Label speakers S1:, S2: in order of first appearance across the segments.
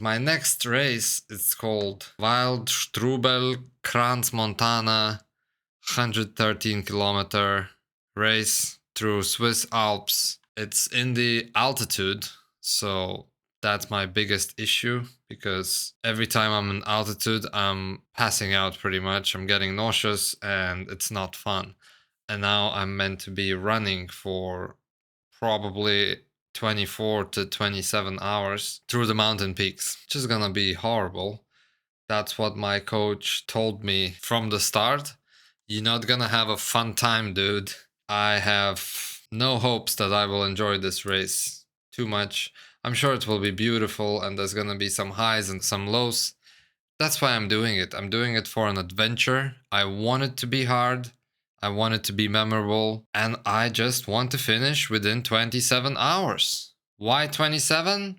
S1: My next race is called Wildstrubel Kranz Montana 113 kilometer race through Swiss Alps. It's in the altitude, so that's my biggest issue because every time I'm in altitude, I'm passing out pretty much. I'm getting nauseous and it's not fun. And now I'm meant to be running for probably 24 to 27 hours through the mountain peaks, which is gonna be horrible. That's what my coach told me from the start. You're not gonna have a fun time, dude. I have no hopes that I will enjoy this race too much. I'm sure it will be beautiful and there's gonna be some highs and some lows. That's why I'm doing it. I'm doing it for an adventure. I want it to be hard. I want it to be memorable. And I just want to finish within 27 hours. Why 27?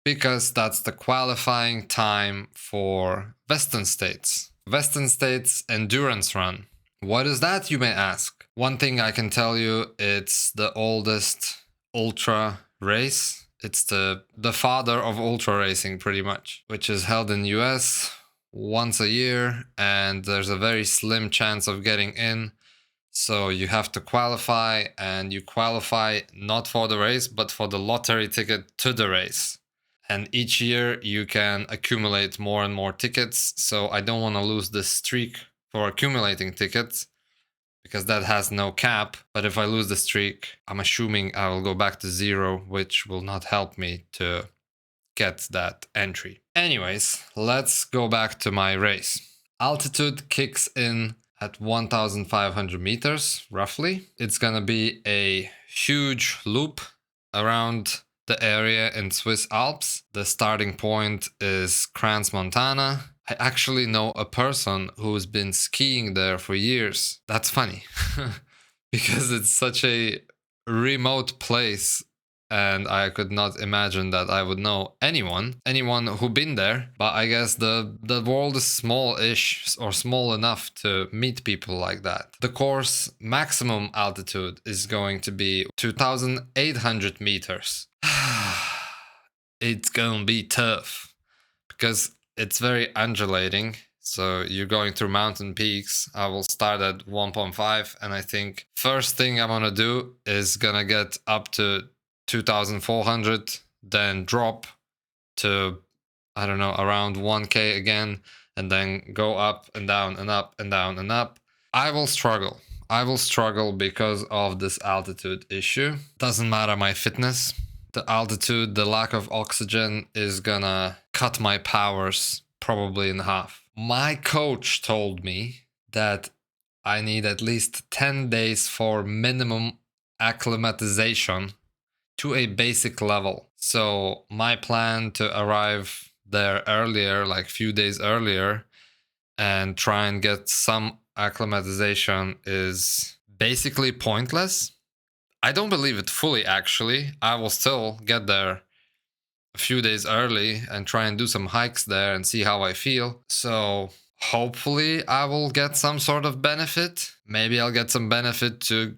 S1: Because that's the qualifying time for Western States. Western States Endurance Run. What is that, you may ask? One thing I can tell you, it's the oldest ultra race. It's the father of ultra racing, pretty much, which is held in US once a year, and there's a very slim chance of getting in. So you have to qualify, and you qualify not for the race, but for the lottery ticket to the race. And each year you can accumulate more and more tickets. So I don't want to lose this streak for accumulating tickets because that has no cap. But if I lose the streak, I'm assuming I will go back to zero, which will not help me to get that entry. Anyways, let's go back to my race. Altitude kicks in at 1,500 meters, roughly. It's gonna be a huge loop around the area in Swiss Alps. The starting point is Crans, Montana. I actually know a person who's been skiing there for years. That's funny because it's such a remote place and I could not imagine that I would know anyone who been there. But I guess the world is small-ish or small enough to meet people like that. The course maximum altitude is going to be 2,800 meters. It's gonna be tough because it's very undulating. So you're going through mountain peaks. I will start at 1.5 and I think first thing I'm gonna do is gonna get up to 2,400, then drop to, I don't know, around 1K again, and then go up and down and up and down and up. I will struggle. I will struggle because of this altitude issue. Doesn't matter my fitness. The altitude, the lack of oxygen is gonna cut my powers probably in half. My coach told me that I need at least 10 days for minimum acclimatization to a basic level. So my plan to arrive there earlier, like few days earlier, and try and get some acclimatization is basically pointless. I don't believe it fully, actually. I will still get there a few days early and try and do some hikes there and see how I feel. So hopefully I will get some sort of benefit. Maybe I'll get some benefit to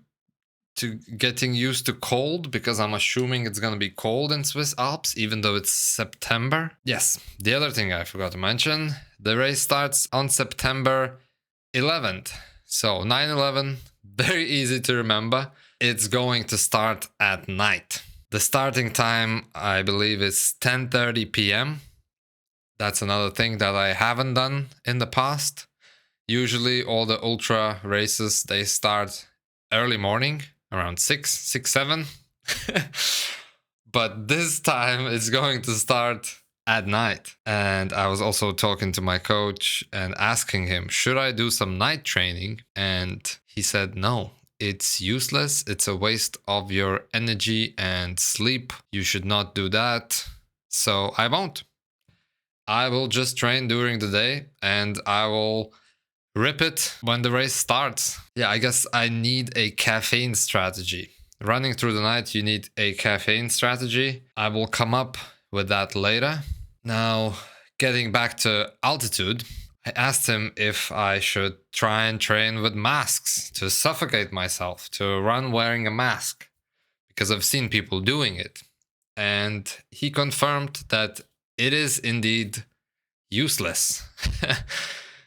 S1: getting used to cold, because I'm assuming it's going to be cold in Swiss Alps, even though it's September. Yes, the other thing I forgot to mention, the race starts on September 11th. So 9/11, very easy to remember. It's going to start at night. The starting time, I believe, is 10:30 p.m. That's another thing that I haven't done in the past. Usually all the ultra races, they start early morning, around 7. But this time it's going to start at night. And I was also talking to my coach and asking him, should I do some night training? And he said, no, it's useless. It's a waste of your energy and sleep. You should not do that. So I won't. I will just train during the day and I will rip it when the race starts. Yeah, I guess I need a caffeine strategy. Running through the night, you need a caffeine strategy. I will come up with that later. Now, getting back to altitude, I asked him if I should try and train with masks to suffocate myself, to run wearing a mask, because I've seen people doing it. And he confirmed that it is indeed useless.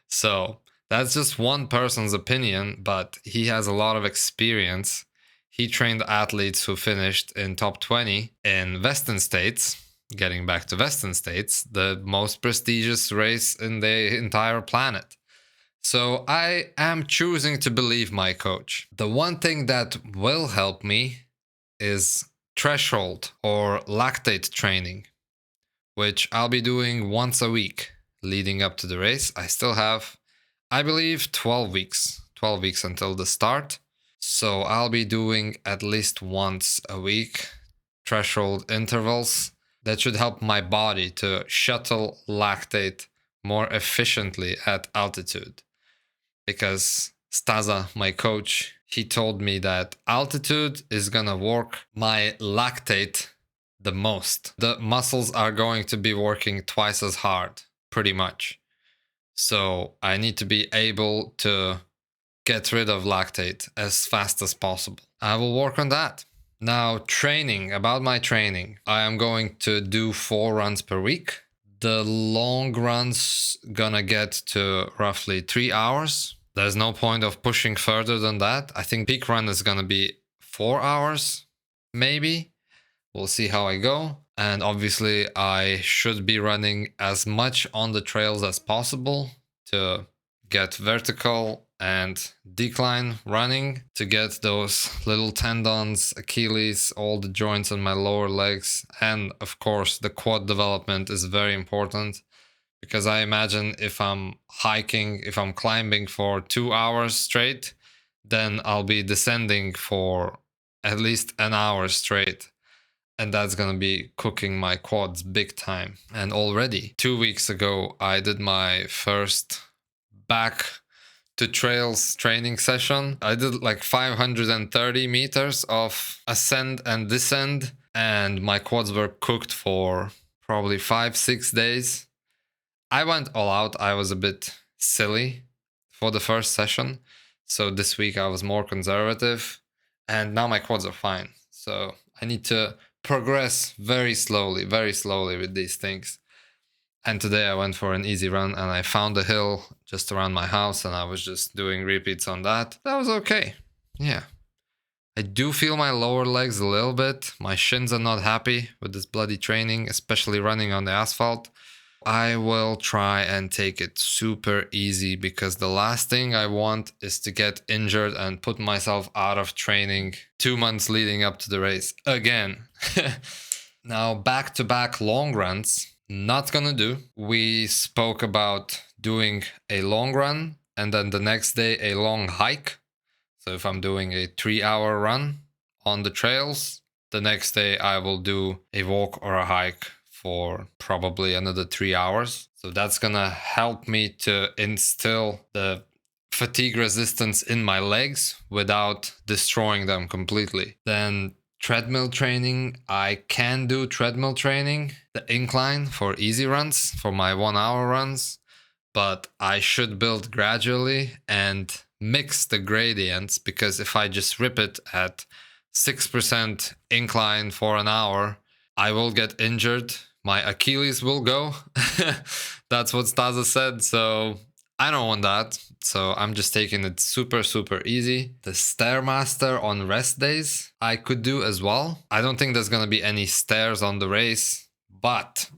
S1: So that's just one person's opinion, but he has a lot of experience. He trained athletes who finished in top 20 in Western states. Getting back to Western states, the most prestigious race in the entire planet. So I am choosing to believe my coach. The one thing that will help me is threshold or lactate training, which I'll be doing once a week leading up to the race. I still have, I believe, 12 weeks. 12 weeks until the start. So I'll be doing at least once a week threshold intervals that should help my body to shuttle lactate more efficiently at altitude. Because Staza, my coach, he told me that altitude is gonna work my lactate the most. The muscles are going to be working twice as hard, pretty much. So I need to be able to get rid of lactate as fast as possible. I will work on that. Now, training, about my training, I am going to do 4 runs per week. The long runs gonna get to roughly 3 hours. There's no point of pushing further than that. I think peak run is gonna be 4 hours, maybe. We'll see how I go. And obviously I should be running as much on the trails as possible to get vertical and decline running, to get those little tendons, Achilles, all the joints in my lower legs. And of course, the quad development is very important, because I imagine if I'm hiking, if I'm climbing for 2 hours straight, then I'll be descending for at least an hour straight. And that's going to be cooking my quads big time. And already 2 weeks ago, I did my first back to trails training session. I did like 530 meters of ascend and descend, and my quads were cooked for probably 5-6 days. I went all out. I was a bit silly for the first session. So this week I was more conservative, and now my quads are fine. So I need to progress very slowly with these things. And today I went for an easy run, and I found a hill just around my house, and I was just doing repeats on that. That was okay. Yeah. I do feel my lower legs a little bit. My shins are not happy with this bloody training, especially running on the asphalt. I will try and take it super easy, because the last thing I want is to get injured and put myself out of training 2 months leading up to the race again. Now, back-to-back long runs, not gonna do. We spoke about doing a long run and then the next day a long hike. So if I'm doing a 3-hour run on the trails, the next day I will do a walk or a hike for probably another 3 hours. So that's gonna help me to instill the fatigue resistance in my legs without destroying them completely. Then treadmill training, I can do treadmill training, the incline for easy runs, for my 1-hour runs, but I should build gradually and mix the gradients, because if I just rip it at 6% incline for an hour, I will get injured. My Achilles will go. That's what Staza said. So I don't want that. So I'm just taking it super easy. The Stairmaster on rest days, I could do as well. I don't think there's going to be any stairs on the race, but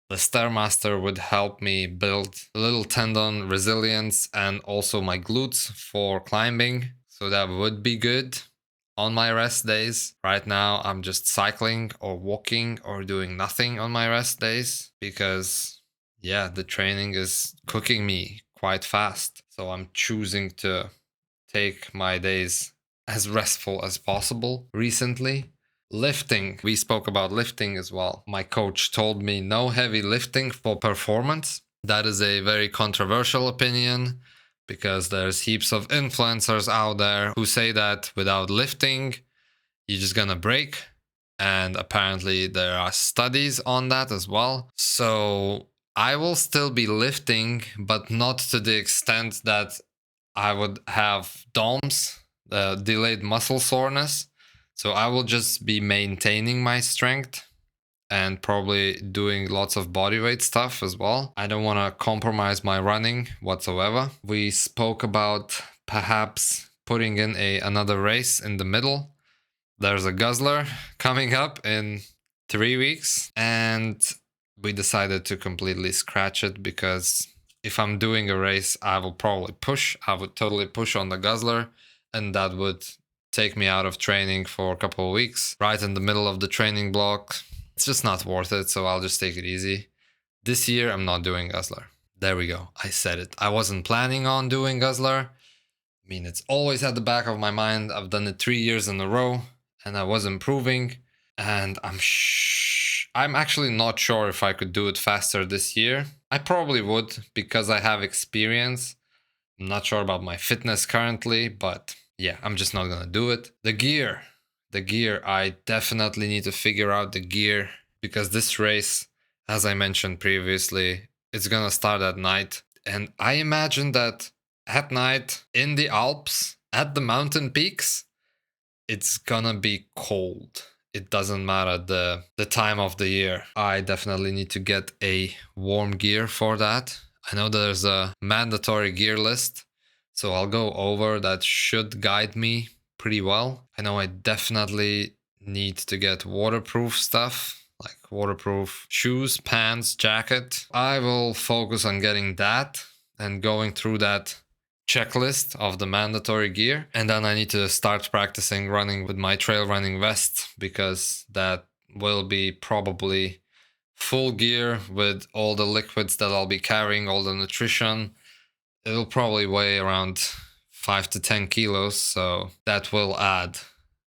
S1: the Stairmaster would help me build a little tendon resilience and also my glutes for climbing. So that would be good on my rest days. Right now, I'm just cycling or walking or doing nothing on my rest days, because yeah, the training is cooking me quite fast. So I'm choosing to take my days as restful as possible recently. Lifting, we spoke about lifting as well. My coach told me no heavy lifting for performance. That is a very controversial opinion, because there's heaps of influencers out there who say that without lifting, you're just gonna break. And apparently there are studies on that as well. So I will still be lifting, but not to the extent that I would have DOMS, delayed muscle soreness. So I will just be maintaining my strength and probably doing lots of bodyweight stuff as well. I don't want to compromise my running whatsoever. We spoke about perhaps putting in another race in the middle. There's a guzzler coming up in 3 weeks, and we decided to completely scratch it because if I'm doing a race, I will probably push. I would totally push on the guzzler, and that would take me out of training for a couple of weeks, right in the middle of the training block. It's just not worth it, so I'll just take it easy. This year, I'm not doing guzzler. There we go. I said it. I wasn't planning on doing guzzler. I mean, it's always at the back of my mind. I've done it 3 years in a row, and I was improving. And I'm actually not sure if I could do it faster this year. I probably would because I have experience. I'm not sure about my fitness currently, but yeah, I'm just not gonna do it. The gear, I definitely need to figure out the gear because this race, as I mentioned previously, it's gonna start at night. And I imagine that at night in the Alps, at the mountain peaks, it's gonna be cold. It doesn't matter the time of the year. I definitely need to get a warm gear for that. I know there's a mandatory gear list, so I'll go over that should guide me pretty well. I know I definitely need to get waterproof stuff, like waterproof shoes, pants, jacket. I will focus on getting that and going through that checklist of the mandatory gear, and then I need to start practicing running with my trail running vest because that will be probably full gear with all the liquids that I'll be carrying, all the nutrition. It'll probably weigh around 5 to 10 kilos, so that will add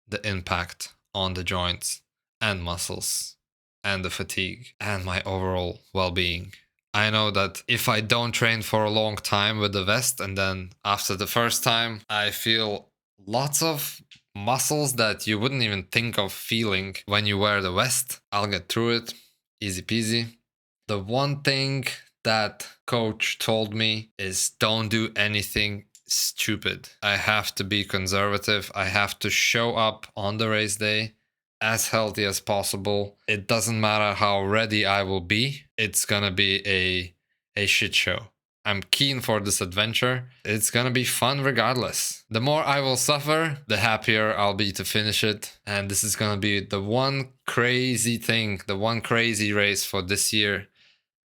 S1: the impact on the joints and muscles and the fatigue and my overall well-being. I know that if I don't train for a long time with the vest and then after the first time I feel lots of muscles that you wouldn't even think of feeling when you wear the vest, I'll get through it, easy peasy. The one thing that coach told me is don't do anything stupid. I have to be conservative. I have to show up on the race day as healthy as possible. It doesn't matter how ready I will be. It's gonna be a shit show. I'm keen for this adventure. It's gonna be fun regardless. The more I will suffer, the happier I'll be to finish it. And this is gonna be the one crazy thing, the one crazy race for this year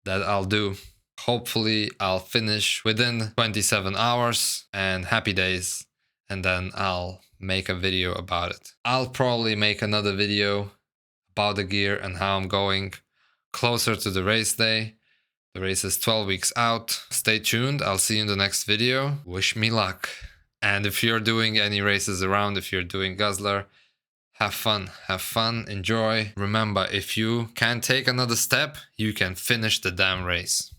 S1: that I'll do. Hopefully I'll finish within 27 hours and happy days. And then I'll make a video about it. I'll probably make another video about the gear and how I'm going closer to the race day. The race is 12 weeks out. Stay tuned. I'll see you in the next video. Wish me luck. And if you're doing any races around, if you're doing Guzzler, have fun, enjoy. Remember, if you can take another step, you can finish the damn race.